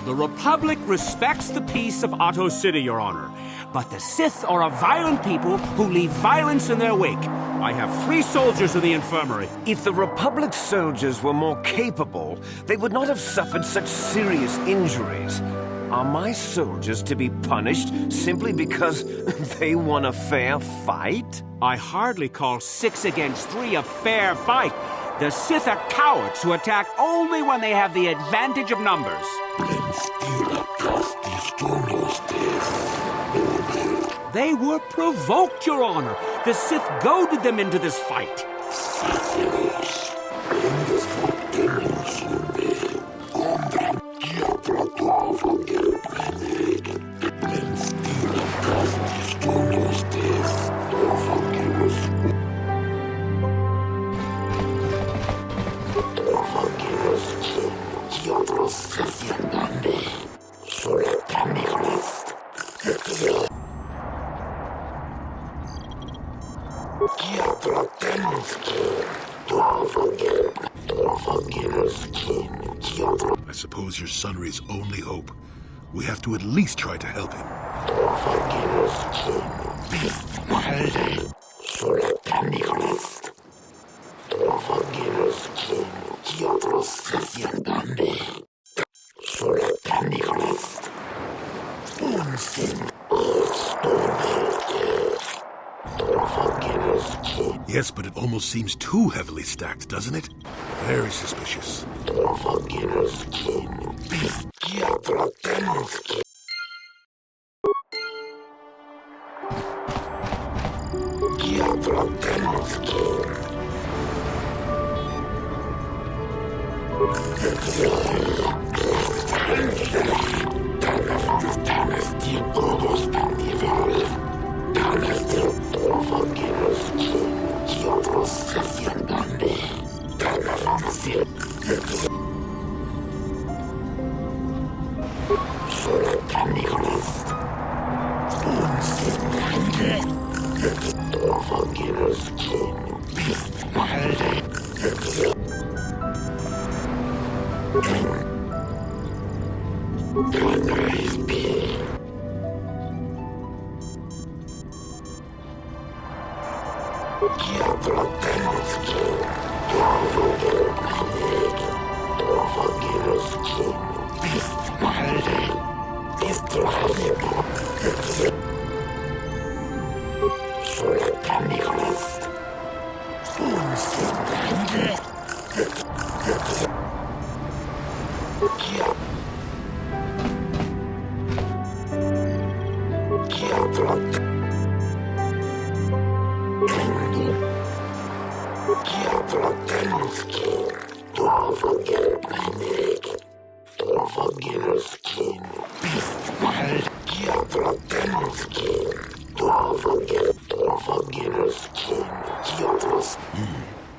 The Republic respects the peace of Otto City, Your Honor. But the Sith are a violent people who leave violence in their wake. I have 3 soldiers in the infirmary. If the Republic soldiers were more capable, they would not have suffered such serious injuries. Are my soldiers to be punished simply because they won a fair fight? I hardly call 6 against 3 a fair fight. The Sith are cowards who attack only when they have the advantage of numbers. They were provoked, Your Honor. The Sith goaded them into this fight. I suppose you're Sunry's only hope. We have to at least try to help him. Yes, but it almost seems too heavily stacked, doesn't it? Very suspicious.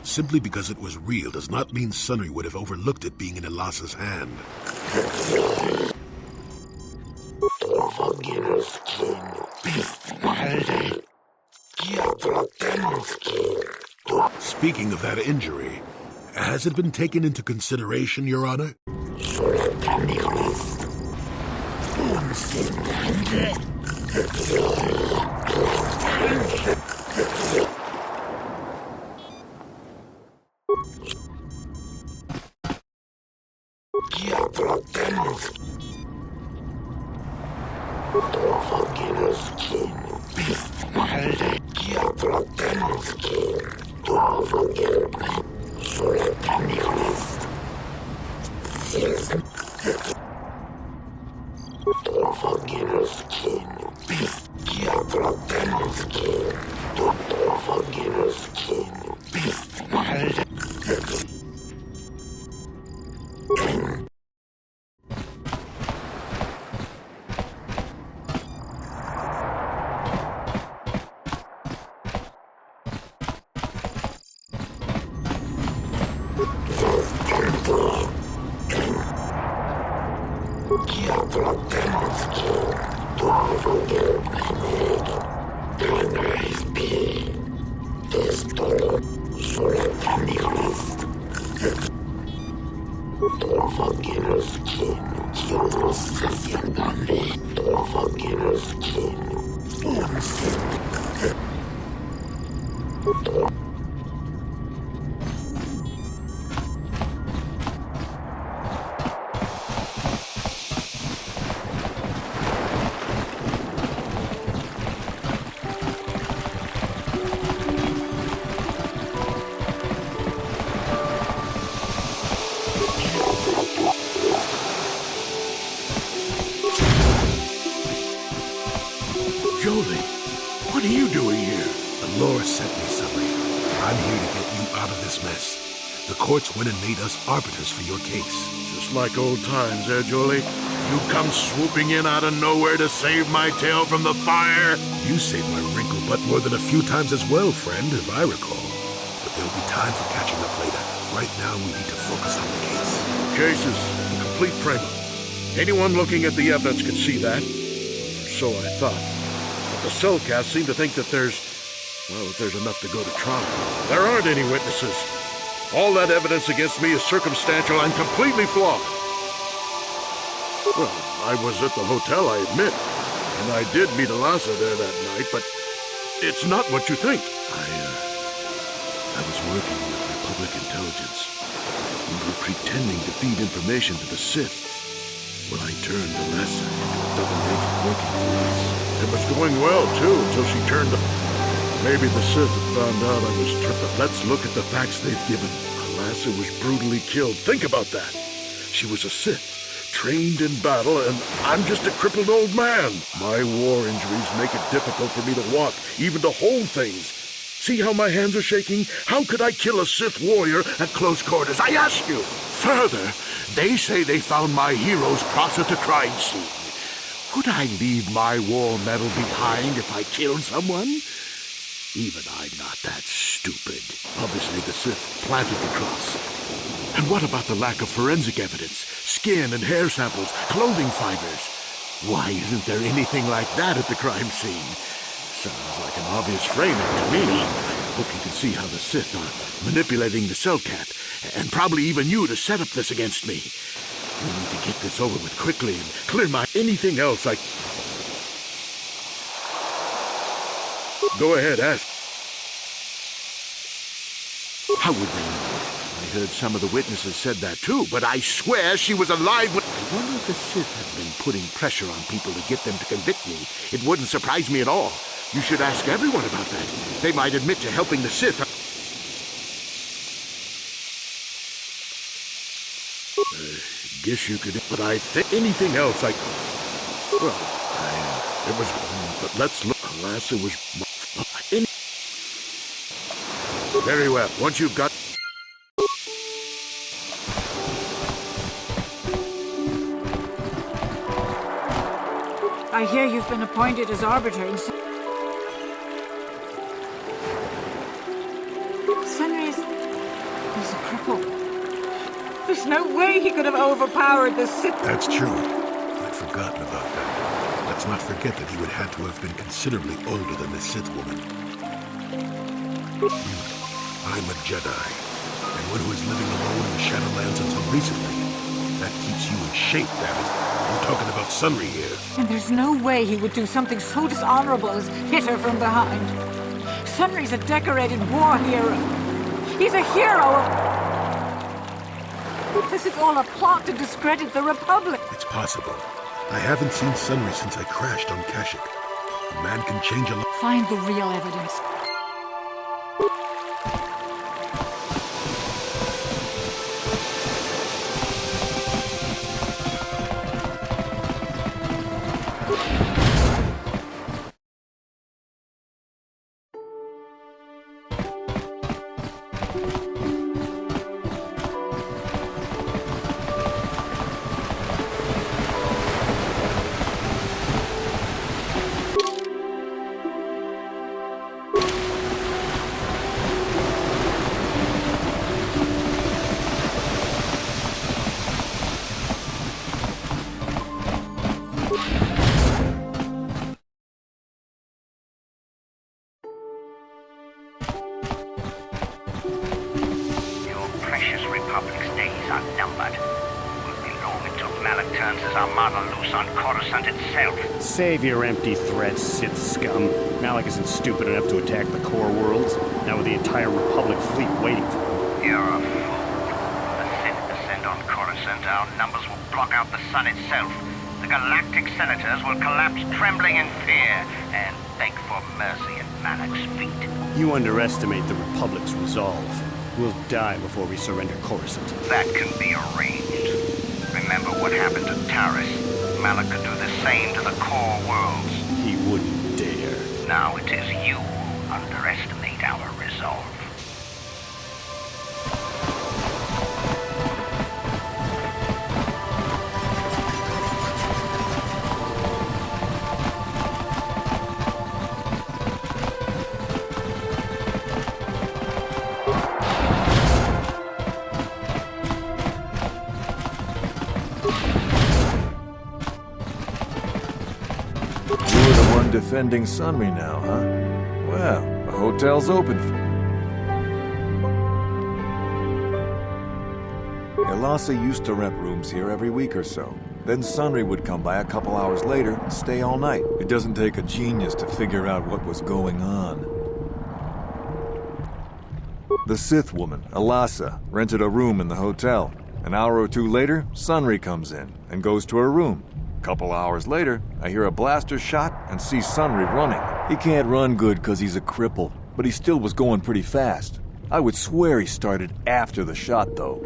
Simply because it was real does not mean Sunry would have overlooked it being in Elas's hand. Speaking of that injury, has it been taken into consideration, Your Honor? Jolie, what are you doing here? The Lord sent me, Sully. I'm here to get you out of this mess. The courts went and made us arbiters for your case. Just like old times, eh, Jolie? You come swooping in out of nowhere to save my tail from the fire? You saved my wrinkle butt more than a few times as well, friend, if I recall. But there'll be time for catching up later. Right now, we need to focus on the case. The case is a complete primer. Anyone looking at the evidence can see that. Or so I thought. But the cellcast seem to think that there's enough to go to trial. There aren't any witnesses. All that evidence against me is circumstantial and completely flawed. Well, I was at the hotel, I admit. And I did meet Eliza there that night, but it's not what you think. I was working with Republic Intelligence. We were pretending to feed information to the Sith. When I turned Eliza into a double agent working for us. It was going well, too, until she turned up. Maybe the Sith had found out I was but let's look at the facts they've given. Eliza was brutally killed. Think about that. She was a Sith. Trained in battle, and I'm just a crippled old man. My war injuries make it difficult for me to walk, even to hold things. See how my hands are shaking? How could I kill a Sith warrior at close quarters? I ask you. Further, they say they found my hero's cross at the crime scene. Would I leave my war medal behind if I killed someone? Even I'm not that stupid. Obviously, the Sith planted the cross. And what about the lack of forensic evidence? Skin and hair samples, clothing fibers. Why isn't there anything like that at the crime scene? Sounds like an obvious framing to me. Hope you can see how the Sith are manipulating the Cellcat, and probably even you to set up this against me. We need to get this over with quickly and clear my anything else I... Go ahead, ask. How would they know? I heard some of the witnesses said that too, but I swear she was alive when... I wonder if the Sith have been putting pressure on people to get them to convict me. It wouldn't surprise me at all. You should ask everyone about that. They might admit to helping the Sith. Guess you could, but I think anything else I... Well, it was... But let's look. Alas, it was... Very well. Once you've got... I hear you've been appointed as arbiter in... Sunrise is a cripple. There's no way he could have overpowered the Sith. That's true. I'd forgotten about that. Let's not forget that he would have to have been considerably older than the Sith woman. I'm a Jedi, and one who is living alone in the Shadowlands until recently. That keeps you in shape, damn it. I'm talking about Sunry here. And there's no way he would do something so dishonorable as hit her from behind. Sunry's a decorated war hero. He's a hero. This is all a plot to discredit the Republic. It's possible. I haven't seen Sunry since I crashed on Kashyyyk. A man can change a lot. Find the real evidence. turns his armada loose on Coruscant itself. Save your empty threats, Sith scum. Malak isn't stupid enough to attack the core worlds, now with the entire Republic fleet waiting for him. You're a fool. When the Sith descend on Coruscant, our numbers will block out the sun itself. The galactic senators will collapse trembling in fear and beg for mercy at Malak's feet. You underestimate the Republic's resolve. We'll die before we surrender Coruscant. That can be arranged. Remember what happened to Taris. Malak could do the same to the core worlds. He wouldn't dare. Now it is you who underestimate our resolve. Defending Sunry now, huh? Well, the hotel's open for... Elasa used to rent rooms here every week or so. Then Sunry would come by a couple hours later and stay all night. It doesn't take a genius to figure out what was going on. The Sith woman, Elasa, rented a room in the hotel. An hour or two later, Sunry comes in and goes to her room. Couple hours later, I hear a blaster shot and see Sunry running. He can't run good because he's a cripple, but he still was going pretty fast. I would swear he started after the shot, though.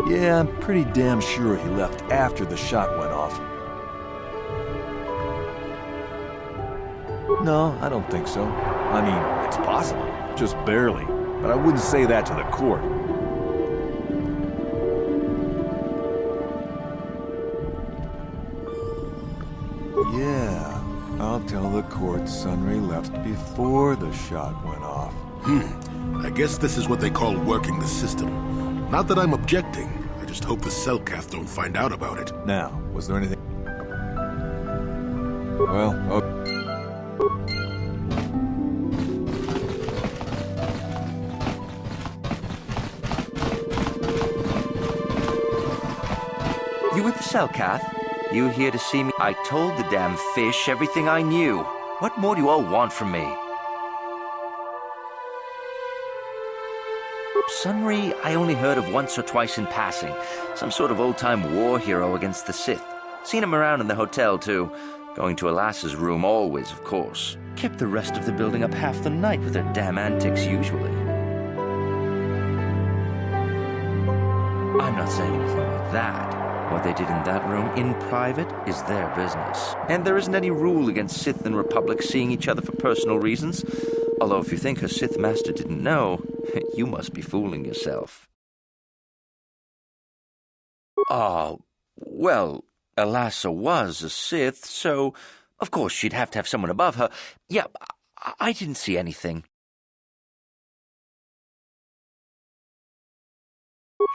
Yeah, I'm pretty damn sure he left after the shot went off. No, I don't think so. I mean, it's possible, just barely, but I wouldn't say that to the court. Yeah, I'll tell the court Sunry left before the shot went off. I guess this is what they call working the system. Not that I'm objecting. I just hope the Cellcath don't find out about it. Now, was there anything... Well, You with the Cellcath? You here to see me? I told the damn fish everything I knew. What more do you all want from me? Sunry, I only heard of once or twice in passing. Some sort of old-time war hero against the Sith. Seen him around in the hotel, too. Going to Elasa's room always, of course. Kept the rest of the building up half the night with her damn antics, usually. I'm not saying anything like that. What they did in that room, in private, is their business. And there isn't any rule against Sith and Republic seeing each other for personal reasons. Although if you think her Sith master didn't know, you must be fooling yourself. Oh, well, Elasa was a Sith, so of course she'd have to have someone above her. Yeah, I didn't see anything.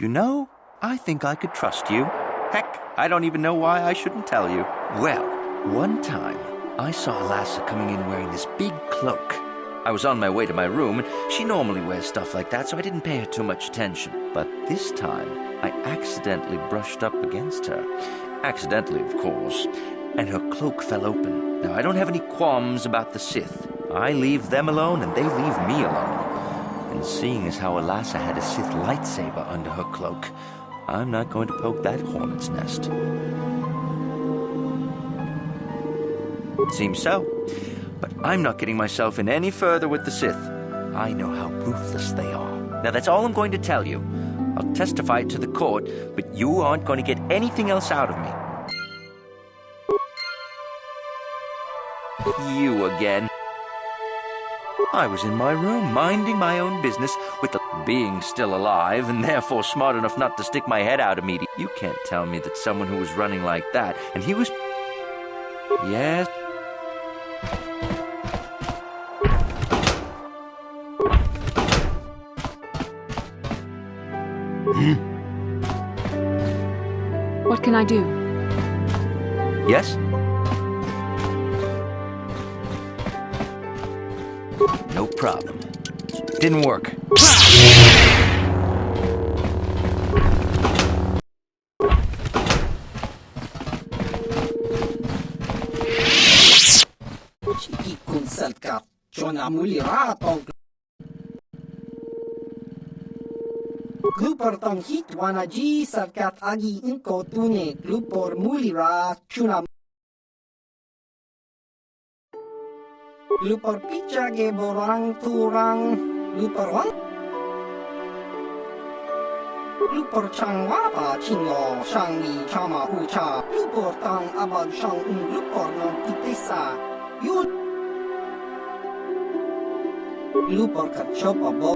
You know, I think I could trust you. Heck, I don't even know why I shouldn't tell you. Well, one time, I saw Elasa coming in wearing this big cloak. I was on my way to my room, and she normally wears stuff like that, so I didn't pay her too much attention. But this time, I accidentally brushed up against her. Accidentally, of course. And her cloak fell open. Now, I don't have any qualms about the Sith. I leave them alone, and they leave me alone. And seeing as how Elasa had a Sith lightsaber under her cloak, I'm not going to poke that hornet's nest. Seems so. But I'm not getting myself in any further with the Sith. I know how ruthless they are. Now that's all I'm going to tell you. I'll testify it to the court, but you aren't going to get anything else out of me. You again. I was in my room, minding my own business, with the being still alive, and therefore smart enough not to stick my head out immediately. You can't tell me that someone who was running like that, and he was... Yes... What can I do? Yes? No problem. Didn't work. Chona mulira tong Glupor tong hit wana ji sarkat agi inko tune glupor mulira chuna Glupor picha ge borang turang glupor wang Glupor chang wapa chingo shang li chama ucha glupor tang abag shang glupor non titesa yun glupor kat chopa bo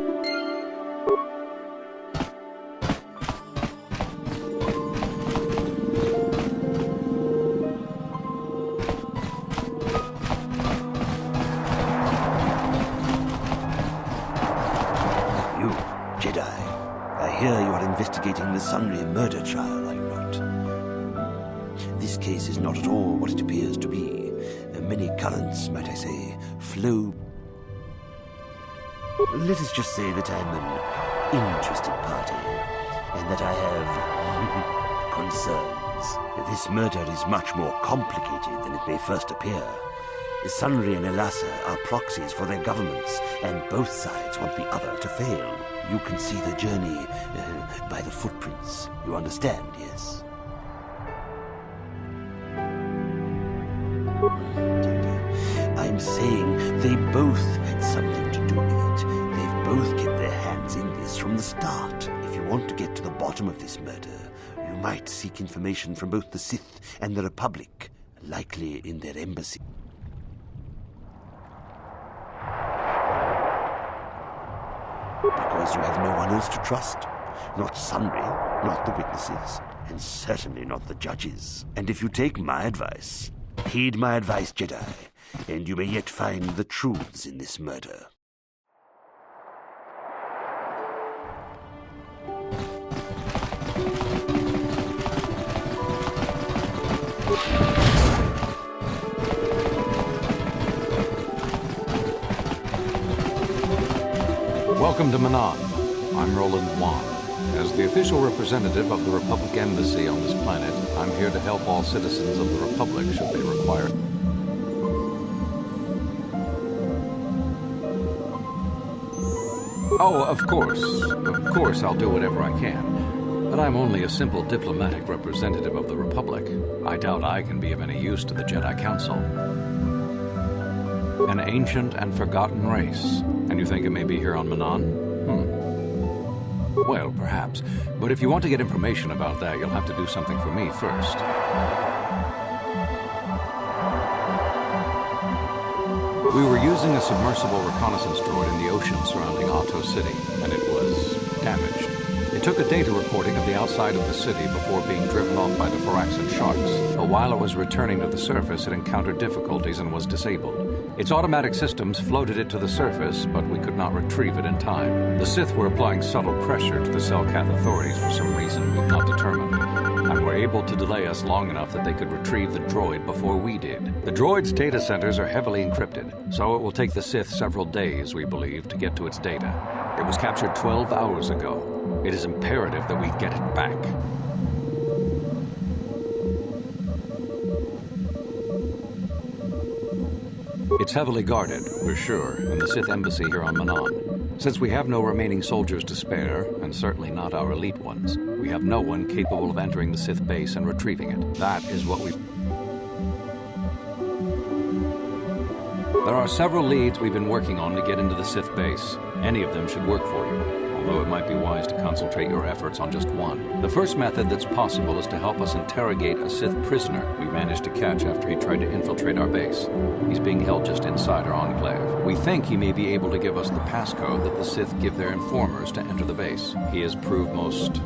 Investigating the Sunry murder trial, are you not? This case is not at all what it appears to be. Many currents, might I say, flow. Let us just say that I'm an interested party, and that I have concerns. This murder is much more complicated than it may first appear. Sunry and Elassa are proxies for their governments, and both sides want the other to fail. You can see the journey by the footprints. You understand, yes? I'm saying they both had something to do with it. They've both kept their hands in this from the start. If you want to get to the bottom of this murder, you might seek information from both the Sith and the Republic, likely in their embassy. Because you have no one else to trust. Not Sunry, not the witnesses, and certainly not the judges. And if you take my advice, heed my advice, Jedi, and you may yet find the truths in this murder. Welcome to Manaan. I'm Roland Wan. As the official representative of the Republic Embassy on this planet, I'm here to help all citizens of the Republic should they require it. Oh, of course I'll do whatever I can. But I'm only a simple diplomatic representative of the Republic. I doubt I can be of any use to the Jedi Council. An ancient and forgotten race. And you think it may be here on Manaan? Well, perhaps. But if you want to get information about that, you'll have to do something for me first. We were using a submersible reconnaissance droid in the ocean surrounding Otto City, and it was damaged. It took a data recording of the outside of the city before being driven off by the Phyraxan sharks. But while it was returning to the surface, it encountered difficulties and was disabled. Its automatic systems floated it to the surface, but we could not retrieve it in time. The Sith were applying subtle pressure to the Selkath authorities for some reason we've not determined, and were able to delay us long enough that they could retrieve the droid before we did. The droid's data centers are heavily encrypted, so it will take the Sith several days, we believe, to get to its data. It was captured 12 hours ago. It is imperative that we get it back. It's heavily guarded, we're sure, in the Sith embassy here on Manaan. Since we have no remaining soldiers to spare, and certainly not our elite ones, we have no one capable of entering the Sith base and retrieving it. That is what we... There are several leads we've been working on to get into the Sith base. Any of them should work for you, although it might be wise to concentrate your efforts on just one. The first method that's possible is to help us interrogate a Sith prisoner we managed to catch after he tried to infiltrate our base. He's being held just inside our enclave. We think he may be able to give us the passcode that the Sith give their informers to enter the base. He has proved most...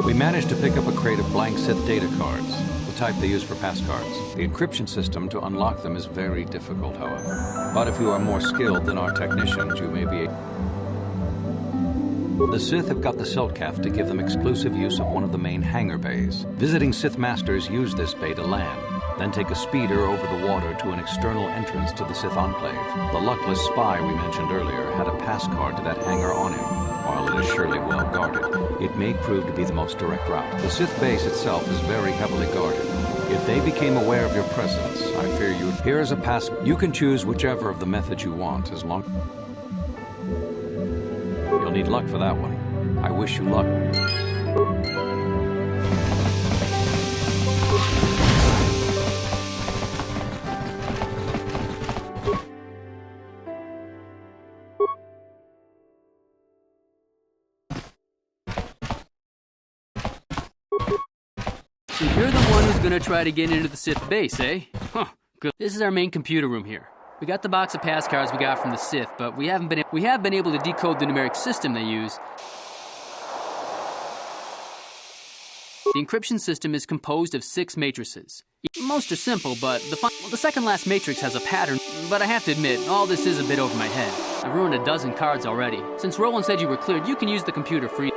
We managed to pick up a crate of blank Sith data cards, the type they use for passcards. The encryption system to unlock them is very difficult, however. But if you are more skilled than our technicians, you may be... The Sith have got the Selkath to give them exclusive use of one of the main hangar bays. Visiting Sith Masters use this bay to land, then take a speeder over the water to an external entrance to the Sith Enclave. The luckless spy we mentioned earlier had a passcard to that hangar on him. While it is surely well guarded, it may prove to be the most direct route. The Sith base itself is very heavily guarded. If they became aware of your presence, I fear you would. Here is a pass. You can choose whichever of the methods you want, as long... You'll need luck for that one. I wish you luck. So you're the one who's gonna try to get into the Sith base, eh? Huh, good. This is our main computer room here. We got the box of pass cards we got from the Sith, but we have been able to decode the numeric system they use. The encryption system is composed of 6 matrices. Most are simple, but the second last matrix has a pattern. But I have to admit, all this is a bit over my head. I've ruined a dozen cards already. Since Roland said you were cleared, you can use the computer free.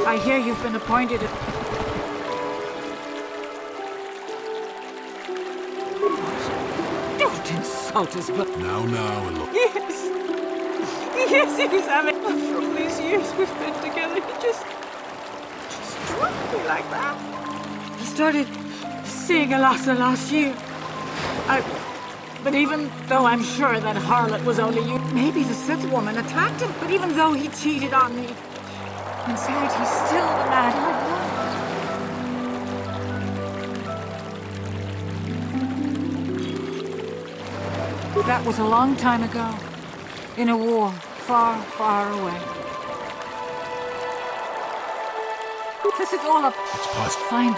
I hear you've been appointed. Don't insult us, but... Now, look. Yes. Yes, he was having... After all these years we've been together, he just dropped me like that. He started seeing Alasa last year. But even though I'm sure that harlot was only you, maybe the Sith woman attacked him. But even though he cheated on me, inside he's still the man I love. That was a long time ago, in a war far, far away. This is all a... It's possible. Find...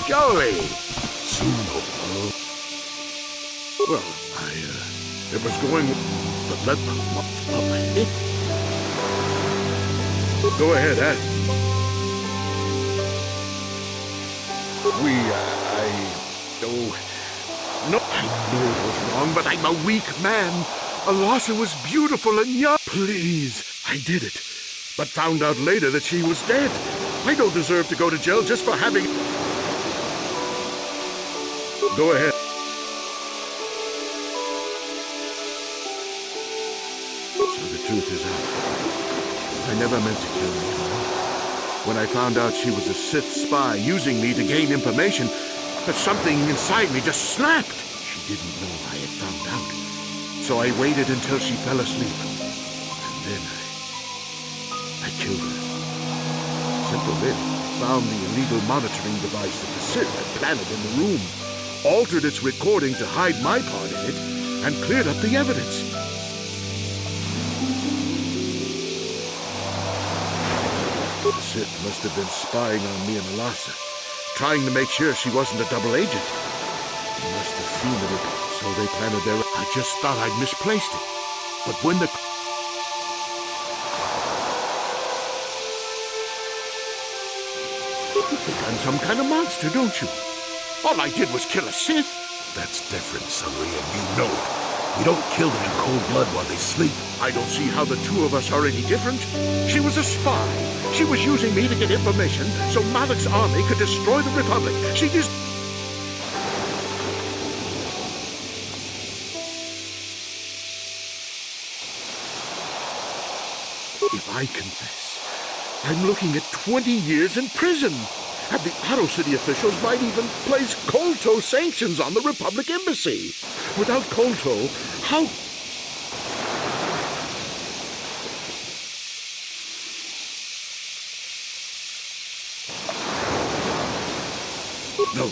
Joey! Well, it was going... But let them... Go ahead, Ed. No, I know it was wrong, but I'm a weak man. Alasa was beautiful and young. Please, I did it. But found out later that she was dead. I don't deserve to go to jail just for having... Go ahead. So the truth is out. I never meant to kill her. When I found out she was a Sith spy using me to gain information, that something inside me just snapped. She didn't know I had found out. So I waited until she fell asleep. And then I killed her. Simple then. Found the illegal monitoring device that the Sith had planted in the room, altered its recording to hide my part in it, and cleared up the evidence. The Sith must have been spying on me and Alasa, trying to make sure she wasn't a double agent. They must have seen the report, so they planted their... I just thought I'd misplaced it. But when the... You think I'm some kind of monster, don't you? All I did was kill a Sith. That's different, Sunry, and you know it. You don't kill them in cold blood while they sleep. I don't see how the two of us are any different. She was a spy. She was using me to get information so Malak's army could destroy the Republic. She just... If I confess, I'm looking at 20 years in prison. And the Otto City officials might even place Kotor sanctions on the Republic Embassy. Without Kotor, how... No,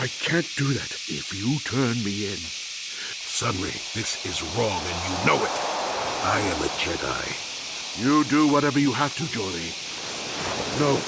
I can't do that if you turn me in. Sunry, this is wrong and you know it. I am a Jedi. You do whatever you have to, Jory. No.